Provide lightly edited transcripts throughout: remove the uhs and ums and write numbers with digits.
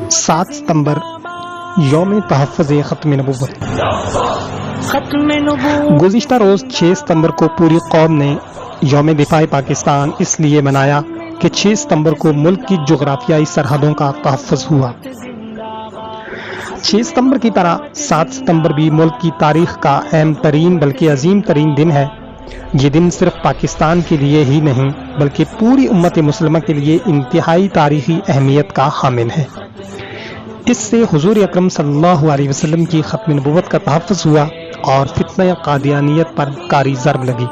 7 ستمبر یوم تحفظ ختم نبوت۔ گزشتہ روز 6 ستمبر کو پوری قوم نے یوم دفاع پاکستان اس لیے منایا کہ 6 ستمبر کو ملک کی جغرافیائی سرحدوں کا تحفظ ہوا۔ 6 ستمبر کی طرح 7 ستمبر بھی ملک کی تاریخ کا اہم ترین بلکہ عظیم ترین دن ہے۔ یہ دن صرف پاکستان کے لیے ہی نہیں بلکہ پوری امت مسلمہ کے لیے انتہائی تاریخی اہمیت کا حامل ہے۔ اس سے حضور اکرم صلی اللہ علیہ وسلم کی ختم نبوت کا تحفظ ہوا اور فتنہ قادیانیت پر کاری ضرب لگی۔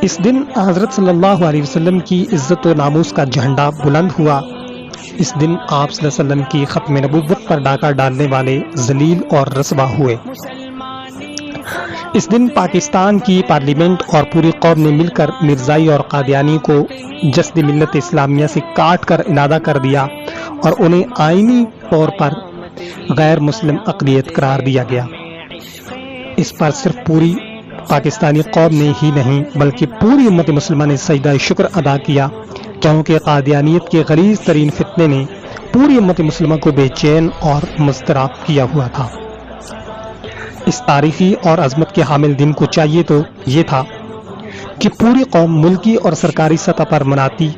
اس دن حضرت صلی اللہ علیہ وسلم کی عزت و ناموس کا جھنڈا بلند ہوا۔ اس دن آپ صلی اللہ علیہ وسلم کی ختم نبوت پر ڈاکہ ڈالنے والے ذلیل اور رسوا ہوئے۔ اس دن پاکستان کی پارلیمنٹ اور پوری قوم نے مل کر مرزائی اور قادیانی کو جسد ملت اسلامیہ سے کاٹ کر علیحدہ کر دیا اور انہیں آئینی طور پر غیر مسلم اقلیت قرار دیا گیا۔ اس پر صرف پوری پاکستانی قوم نے ہی نہیں بلکہ پوری امت مسلمہ نے سجدہ شکر ادا کیا، کیونکہ قادیانیت کے غلیظ ترین فتنے نے پوری امت مسلمہ کو بے چین اور مضطرب کیا ہوا تھا۔ اس تاریخی اور عظمت کے حامل دن کو چاہیے تو یہ تھا کہ پوری قوم ملکی اور سرکاری سطح پر مناتی،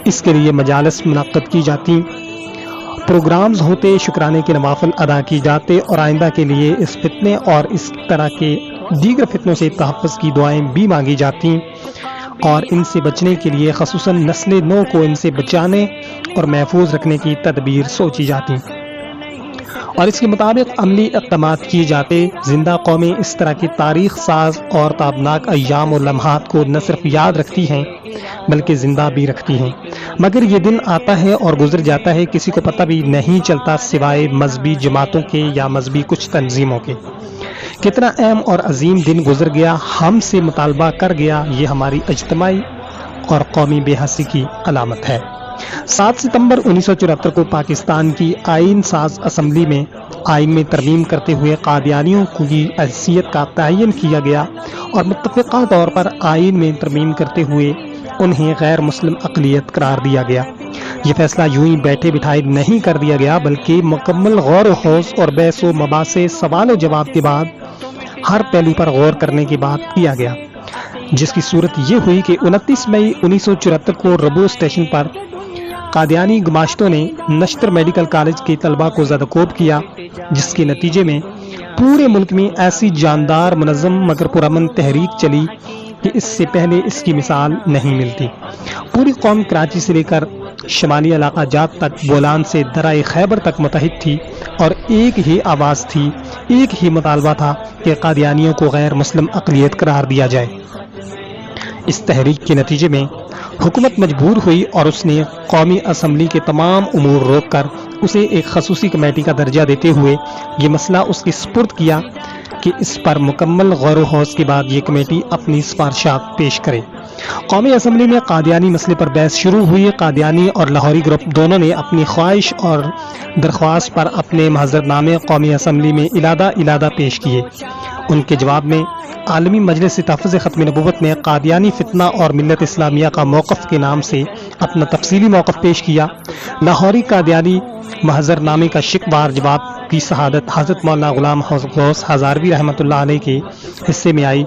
اس کے لیے مجالس منعقد کی جاتی، پروگرامز ہوتے، شکرانے کے نوافل ادا کی جاتے اور آئندہ کے لیے اس فتنے اور اس طرح کے دیگر فتنوں سے تحفظ کی دعائیں بھی مانگی جاتی اور ان سے بچنے کے لیے خصوصاً نسل نو کو ان سے بچانے اور محفوظ رکھنے کی تدبیر سوچی جاتی اور اس کے مطابق عملی اقدامات کیے جاتے۔ زندہ قومیں اس طرح کی تاریخ ساز اور تابناک ایام و لمحات کو نہ صرف یاد رکھتی ہیں بلکہ زندہ بھی رکھتی ہیں، مگر یہ دن آتا ہے اور گزر جاتا ہے، کسی کو پتہ بھی نہیں چلتا سوائے مذہبی جماعتوں کے یا مذہبی کچھ تنظیموں کے۔ کتنا اہم اور عظیم دن گزر گیا، ہم سے مطالبہ کر گیا، یہ ہماری اجتماعی اور قومی بے حسی کی علامت ہے۔ 7 ستمبر 1974 کو پاکستان کی آئین ساز اسمبلی میں آئین میں ترمیم کرتے ہوئے قادیانیوں کی حیثیت کا تعین کیا گیا اور متفقہ طور پر آئین میں ترمیم کرتے ہوئے انہیں غیر مسلم اقلیت قرار دیا گیا۔ یہ فیصلہ یوں ہی بیٹھے بٹھائے نہیں کر دیا گیا بلکہ مکمل غور و خوض اور بحث و مباحث، سوال و جواب کے بعد ہر پہلو پر غور کرنے کے بعد کیا گیا، جس کی صورت یہ ہوئی کہ 29 مئی 1974 کو ربو اسٹیشن پر قادیانی گماشتوں نے نشتر میڈیکل کالج کے طلباء کو زدوکوب کیا، جس کے نتیجے میں پورے ملک میں ایسی جاندار، منظم مگر پرامن تحریک چلی کہ اس سے پہلے اس کی مثال نہیں ملتی۔ پوری قوم کراچی سے لے کر شمالی علاقہ جات تک، بولان سے درائے خیبر تک متحد تھی اور ایک ہی آواز تھی، ایک ہی مطالبہ تھا کہ قادیانیوں کو غیر مسلم اقلیت قرار دیا جائے۔ اس تحریک کے نتیجے میں حکومت مجبور ہوئی اور اس نے قومی اسمبلی کے تمام امور روک کر اسے ایک خصوصی کمیٹی کا درجہ دیتے ہوئے یہ مسئلہ اس کی سپرد کیا کہ اس پر مکمل غور و خوض کے بعد یہ کمیٹی اپنی سفارشات پیش کرے۔ قومی اسمبلی میں قادیانی مسئلے پر بحث شروع ہوئی۔ قادیانی اور لاہوری گروپ دونوں نے اپنی خواہش اور درخواست پر اپنے محضر نامے قومی اسمبلی میں علیحدہ پیش کیے۔ ان کے جواب میں عالمی مجلس تحفظ ختم نبوت نے قادیانی فتنہ اور ملت اسلامیہ کا موقف کے نام سے اپنا تفصیلی موقف پیش کیا۔ لاہوری قادیانی محضر نامے کا شکوار جواب کی شہادت حضرت مولانا غلام غوث ہزاروی رحمۃ اللہ علیہ کے حصے میں آئی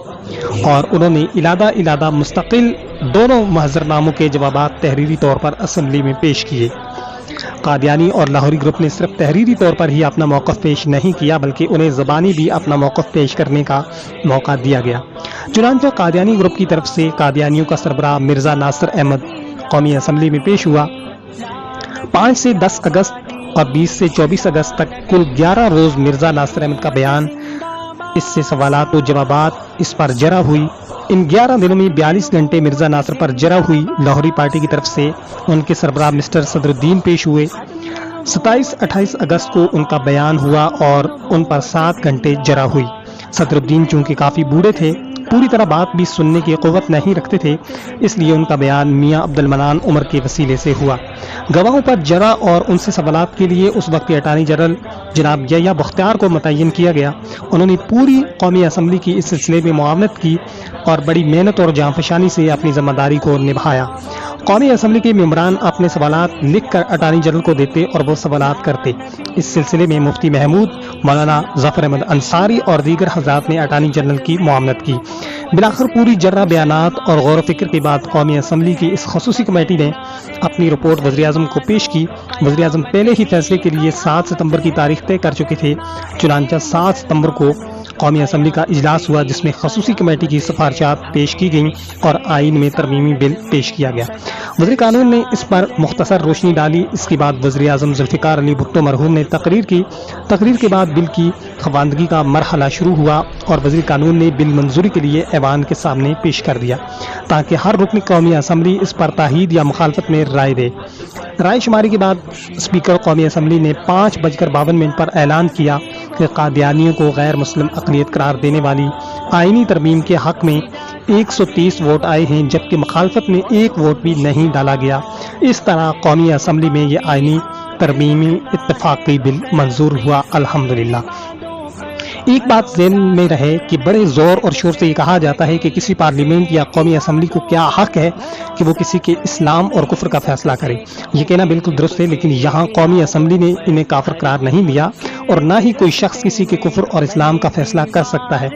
اور انہوں نے علیحدہ مستقل دونوں محضر ناموں کے جوابات تحریری طور پر اسمبلی میں پیش کیے۔ قادیانی اور لاہوری گروپ نے صرف تحریری طور پر ہی اپنا موقف پیش نہیں کیا بلکہ انہیں زبانی بھی اپنا موقف پیش کرنے کا موقع دیا گیا۔ چنانچہ قادیانی گروپ کی طرف سے قادیانیوں کا سربراہ مرزا ناصر احمد قومی اسمبلی میں پیش ہوا۔ 5 سے 10 اگست اور 20 سے 24 اگست تک کل 11 روز مرزا ناصر احمد کا بیان، اس سے سوالات و جوابات اس پر جرا ہوئی۔ ان 11 دنوں میں 42 گھنٹے مرزا ناصر پر جرا ہوئی۔ لاہوری پارٹی کی طرف سے ان کے سربراہ مسٹر صدر الدین پیش ہوئے۔ 27-28 اگست کو ان کا بیان ہوا اور ان پر 7 گھنٹے جرا ہوئی۔ صدر الدین چونکہ کافی بوڑھے تھے، پوری طرح بات بھی سننے کی قوت نہیں رکھتے تھے، اس لیے ان کا بیان میاں عبد المنان عمر کے وسیلے سے ہوا۔ گواہوں پر جرا اور ان سے سوالات کے لیے اس وقت اٹارنی جنرل جناب یحییٰ بختیار کو متعین کیا گیا۔ انہوں نے پوری قومی اسمبلی کی اس سلسلے میں معاونت کی اور بڑی محنت اور جانفشانی سے اپنی ذمہ داری کو نبھایا۔ قومی اسمبلی کے ممبران اپنے سوالات لکھ کر اٹارنی جنرل کو دیتے اور وہ سوالات کرتے۔ اس سلسلے میں مفتی محمود، مولانا ظفر احمد انصاری اور دیگر حضرات نے اٹارنی جنرل کی معاونت کی۔ بالآخر پوری جرہ بیانات اور غور و فکر کے بعد قومی اسمبلی کی اس خصوصی کمیٹی نے اپنی رپورٹ وزیراعظم کو پیش کی۔ وزیراعظم پہلے ہی فیصلے کے لیے 7 ستمبر کی تاریخ طے کر چکے تھے، چنانچہ 7 ستمبر کو قومی اسمبلی کا اجلاس ہوا جس میں خصوصی کمیٹی کی سفارشات پیش کی گئیں اور آئین میں ترمیمی بل پیش کیا گیا۔ وزیر قانون نے اس پر مختصر روشنی ڈالی۔ اس کے بعد وزیر اعظم ذوالفقار علی بھٹو مرحوم نے تقریر کی۔ تقریر کے بعد بل کی خواندگی کا مرحلہ شروع ہوا اور وزیر قانون نے بل منظوری کے لیے ایوان کے سامنے پیش کر دیا تاکہ ہر رکن قومی اسمبلی اس پر تائید یا مخالفت میں رائے دے۔ رائے شماری کے بعد اسپیکر قومی اسمبلی نے 5:52 پر اعلان کیا کہ قادیانیوں کو غیر مسلم اقلیت قرار دینے والی آئینی ترمیم کے حق میں 130 ووٹ آئے ہیں، جبکہ مخالفت میں 1 ووٹ بھی نہیں ڈالا گیا۔ اس طرح قومی اسمبلی میں یہ آئینی ترمیمی اتفاقی بل منظور ہوا، الحمدللہ۔ ایک بات ذہن میں رہے کہ بڑے زور اور شور سے یہ کہا جاتا ہے کہ کسی پارلیمنٹ یا قومی اسمبلی کو کیا حق ہے کہ وہ کسی کے اسلام اور کفر کا فیصلہ کرے۔ یہ کہنا بالکل درست ہے، لیکن یہاں قومی اسمبلی نے انہیں کافر قرار نہیں دیا اور نہ ہی کوئی شخص کسی کے کفر اور اسلام کا فیصلہ کر سکتا ہے۔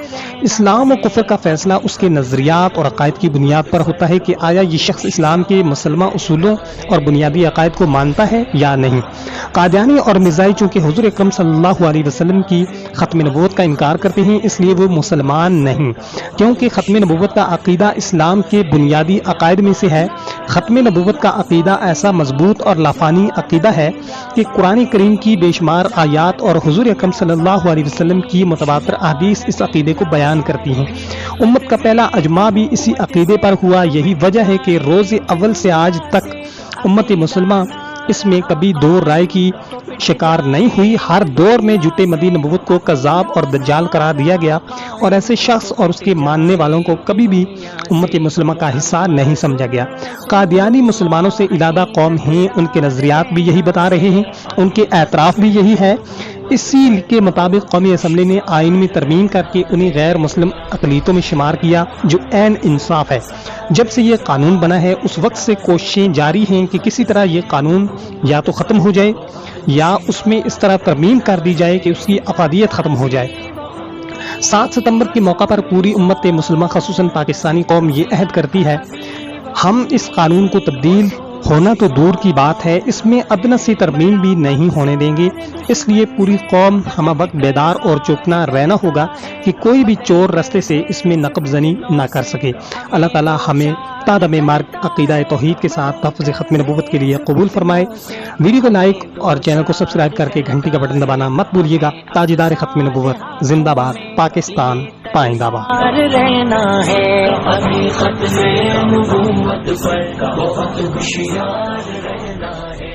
اسلام اور کفر کا فیصلہ اس کے نظریات اور عقائد کی بنیاد پر ہوتا ہے کہ آیا یہ شخص اسلام کے مسلمہ اصولوں اور بنیادی عقائد کو مانتا ہے یا نہیں۔ قادیانی اور مرزائی چونکہ حضور اکرم صلی اللہ علیہ وسلم کی ختم نبوت کا انکار کرتے ہیں، اس لیے وہ مسلمان نہیں، کیونکہ ختم نبوت کا عقیدہ اسلام کے بنیادی عقائد میں سے ہے۔ ختم نبوت کا عقیدہ ایسا مضبوط اور لافانی عقیدہ ہے کہ قرآن کریم کی بے شمار آیات اور حضور اکرم صلی اللہ علیہ وسلم کی متواتر احادیث اس عقیدے کو بیان کرتی ہیں۔ امت کا پہلا اجماع بھی اسی عقیدے پر ہوا۔ یہی وجہ ہے کہ روز اول سے آج تک امت مسلمہ اس میں کبھی دو رائے کی شکار نہیں ہوئی۔ ہر دور میں جھوٹے مدعی نبوت کو کذاب اور دجال قرار دیا گیا اور ایسے شخص اور اس کے ماننے والوں کو کبھی بھی امت مسلمہ کا حصہ نہیں سمجھا گیا۔ قادیانی مسلمانوں سے علیحدہ قوم ہیں، ان کے نظریات بھی یہی بتا رہے ہیں، ان کے اعتراف بھی یہی ہے۔ اسی کے مطابق قومی اسمبلی نے آئین میں ترمیم کر کے انہیں غیر مسلم اقلیتوں میں شمار کیا، جو عین انصاف ہے۔ جب سے یہ قانون بنا ہے اس وقت سے کوششیں جاری ہیں کہ کسی طرح یہ قانون یا تو ختم ہو جائے یا اس میں اس طرح ترمیم کر دی جائے کہ اس کی افادیت ختم ہو جائے۔ 7 ستمبر کے موقع پر پوری امت مسلمہ خصوصاً پاکستانی قوم یہ عہد کرتی ہے، ہم اس قانون کو تبدیل ہونا تو دور کی بات ہے، اس میں ادنیٰ سی ترمیم بھی نہیں ہونے دیں گے۔ اس لیے پوری قوم ہمہ وقت بیدار اور چوکنا رہنا ہوگا کہ کوئی بھی چور رستے سے اس میں نقب زنی نہ کر سکے۔ اللہ تعالی ہمیں تادم مارگ عقیدہ توحید کے ساتھ تحفظ ختم نبوت کے لیے قبول فرمائے۔ ویڈیو کو لائک اور چینل کو سبسکرائب کر کے گھنٹی کا بٹن دبانا مت بھولیے گا۔ تاجدار ختم نبوت زندہ باد، پاکستان پائندہ باد۔ رہنا ہے ختم نبوت پر بہت ہوشیار رہنا ہے۔